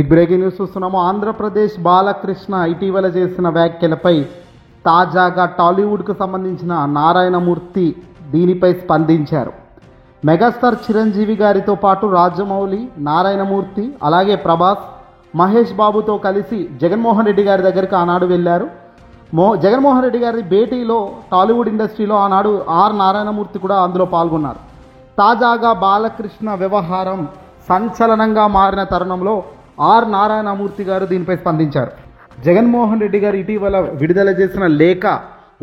Big breaking news చూస్తున్నాము. ఆంధ్రప్రదేశ్ బాలకృష్ణ ఇటీవల చేసిన వ్యాఖ్యలపై తాజాగా టాలీవుడ్కు సంబంధించిన నారాయణమూర్తి దీనిపై స్పందించారు. మెగాస్టార్ చిరంజీవి గారితో పాటు రాజమౌళి, నారాయణమూర్తి, అలాగే ప్రభాస్, మహేష్ బాబుతో కలిసి జగన్మోహన్ రెడ్డి గారి దగ్గరికి ఆనాడు వెళ్ళారు. జగన్మోహన్ రెడ్డి గారి భేటీలో టాలీవుడ్ ఇండస్ట్రీలో ఆనాడు ఆర్ నారాయణమూర్తి కూడా అందులో పాల్గొన్నారు. తాజాగా బాలకృష్ణ వ్యవహారం సంచలనంగా మారిన తరుణంలో ఆర్ నారాయణమూర్తి గారు దీనిపై స్పందించారు. జగన్మోహన్ రెడ్డి గారు ఇటీవల విడుదల చేసిన లేఖ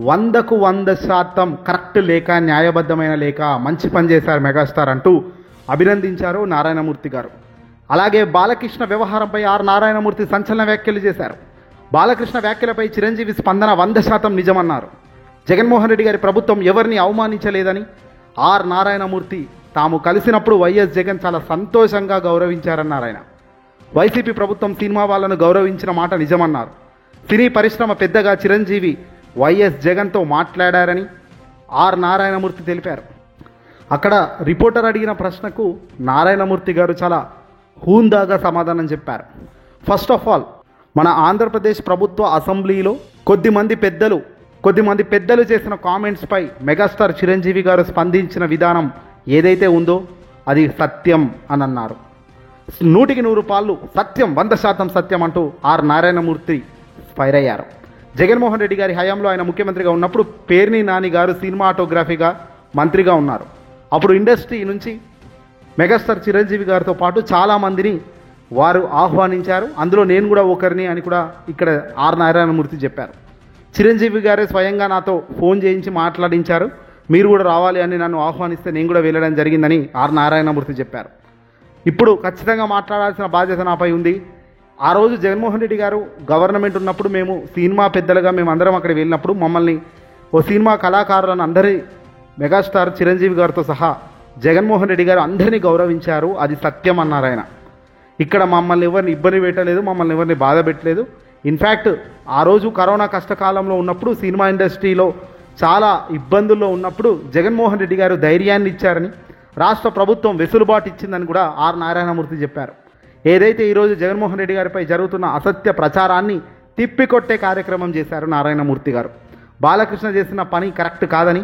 100కు 100% కరెక్ట్ లేఖ, న్యాయబద్ధమైన లేఖ, మంచి పని చేశారు మెగాస్టార్ అంటూ అభినందించారు నారాయణమూర్తి గారు. అలాగే బాలకృష్ణ వ్యవహారంపై ఆర్ నారాయణమూర్తి సంచలన వ్యాఖ్యలు చేశారు. బాలకృష్ణ వ్యాఖ్యలపై చిరంజీవి స్పందన 100% నిజమన్నారు. జగన్మోహన్ రెడ్డి గారి ప్రభుత్వం ఎవరిని అవమానించలేదని ఆర్ నారాయణమూర్తి తాము కలిసినప్పుడు వైఎస్ జగన్ చాలా సంతోషంగా గౌరవించారన్నారు. ఆయన వైసీపీ ప్రభుత్వం సినిమా వాళ్ళను గౌరవించిన మాట నిజమన్నారు. సినీ పరిశ్రమ పెద్దగా చిరంజీవి వైఎస్ జగన్తో మాట్లాడారని ఆర్ నారాయణమూర్తి తెలిపారు. అక్కడ రిపోర్టర్ అడిగిన ప్రశ్నకు నారాయణమూర్తి గారు చాలా హూందాగా సమాధానం చెప్పారు. ఫస్ట్ ఆఫ్ ఆల్, మన ఆంధ్రప్రదేశ్ ప్రభుత్వ అసెంబ్లీలో కొద్దిమంది పెద్దలు చేసిన కామెంట్స్పై మెగాస్టార్ చిరంజీవి గారు స్పందించిన విధానం ఏదైతే ఉందో అది సత్యం అని అన్నారు. 100కి 100 సత్యం, 100% సత్యం అంటూ ఆర్ నారాయణమూర్తి ఫైర్ అయ్యారు. జగన్మోహన్ రెడ్డి గారి హయాంలో ఆయన ముఖ్యమంత్రిగా ఉన్నప్పుడు పేర్ని నాని గారు సినిమాటోగ్రఫీగా మంత్రిగా ఉన్నారు. అప్పుడు ఇండస్ట్రీ నుంచి మెగాస్టార్ చిరంజీవి గారితో పాటు చాలామందిని వారు ఆహ్వానించారు. అందులో నేను కూడా ఒకరిని అని కూడా ఇక్కడ ఆర్ నారాయణమూర్తి చెప్పారు. చిరంజీవి గారే స్వయంగా నాతో ఫోన్ చేయించి మాట్లాడించారు. మీరు కూడా రావాలి అని నన్ను ఆహ్వానిస్తే నేను కూడా వెళ్ళడం జరిగిందని ఆర్ నారాయణమూర్తి చెప్పారు. ఇప్పుడు ఖచ్చితంగా మాట్లాడాల్సిన బాధ్యత నాపై ఉంది. ఆ రోజు జగన్మోహన్ రెడ్డి గారు గవర్నమెంట్ ఉన్నప్పుడు మేము సినిమా పెద్దలుగా మేమందరం అక్కడ వెళ్ళినప్పుడు మమ్మల్ని ఓ సినిమా కళాకారులను అందరి మెగాస్టార్ చిరంజీవి గారితో సహా జగన్మోహన్ రెడ్డి గారు అందరినీ గౌరవించారు, అది సత్యం అన్నారు ఆయన. ఇక్కడ మమ్మల్ని ఎవరిని ఇబ్బంది పెట్టలేదు, మమ్మల్ని ఎవరిని బాధ పెట్టలేదు. ఇన్ఫ్యాక్ట్ ఆ రోజు కరోనా కష్టకాలంలో ఉన్నప్పుడు సినిమా ఇండస్ట్రీలో చాలా ఇబ్బందుల్లో ఉన్నప్పుడు జగన్మోహన్ రెడ్డి గారు ధైర్యాన్ని ఇచ్చారని, రాష్ట్ర ప్రభుత్వం వెసులుబాటు ఇచ్చిందని కూడా ఆర్ నారాయణమూర్తి చెప్పారు. ఏదైతే ఈరోజు జగన్మోహన్ రెడ్డి గారిపై జరుగుతున్న అసత్య ప్రచారాన్ని తిప్పికొట్టే కార్యక్రమం చేశారు నారాయణమూర్తి గారు. బాలకృష్ణ చేసిన పని కరెక్ట్ కాదని,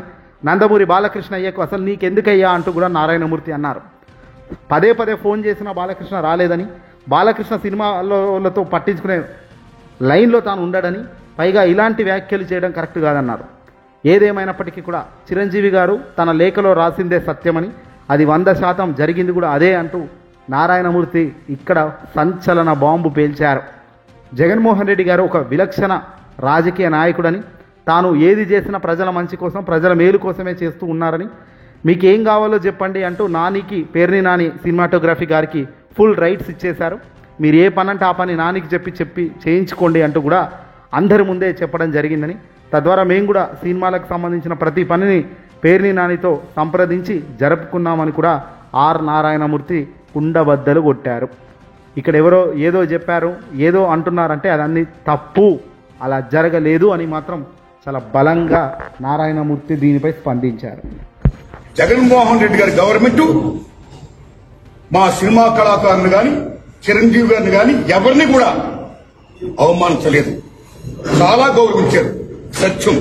నందమూరి బాలకృష్ణ అయ్యకు అసలు నీకెందుకయ్యా అంటూ కూడా నారాయణమూర్తి అన్నారు. పదే ఫోన్ చేసిన బాలకృష్ణ రాలేదని, బాలకృష్ణ సినిమాలతో పట్టించుకునే లైన్లో తాను ఉండడని, పైగా ఇలాంటి వ్యాఖ్యలు చేయడం కరెక్ట్ కాదన్నారు. ఏదేమైనప్పటికీ కూడా చిరంజీవి గారు తన లేఖలో రాసిందే సత్యమని, అది 100% జరిగింది కూడా అదే అంటూ నారాయణమూర్తి ఇక్కడ సంచలన బాంబు పేల్చారు. జగన్మోహన్ రెడ్డి గారు ఒక విలక్షణ రాజకీయ నాయకుడని, తాను ఏది చేసినా ప్రజల మంచి కోసం, ప్రజల మేలు కోసమే చేస్తూ ఉన్నారని, మీకేం కావాలో చెప్పండి అంటూ నానికి, పేర్ని నాని సినిమాటోగ్రఫీ గారికి ఫుల్ రైట్స్ ఇచ్చేశారు. మీరు ఏ పని అంటే ఆ పని నానికి చెప్పి చేయించుకోండి అంటూ కూడా అందరి ముందే చెప్పడం జరిగిందని, తద్వారా మేము కూడా సినిమాలకు సంబంధించిన ప్రతి పనిని పేర్ని నానితో సంప్రదించి జరుపుకున్నామని కూడా ఆర్ నారాయణమూర్తి కుండబద్దలు కొట్టారు. ఇక్కడ ఎవరో ఏదో చెప్పారు, ఏదో అంటున్నారంటే అదన్నీ తప్పు, అలా జరగలేదు అని మాత్రం చాలా బలంగా నారాయణమూర్తి దీనిపై స్పందించారు. జగన్మోహన్ రెడ్డి గారి గవర్నమెంట్ మా సినిమా కళాకారులు కానీ, చిరంజీవి గారిని కానీ ఎవరిని కూడా అవమానించలేదు, చాలా గౌరవించారు. సత్యం.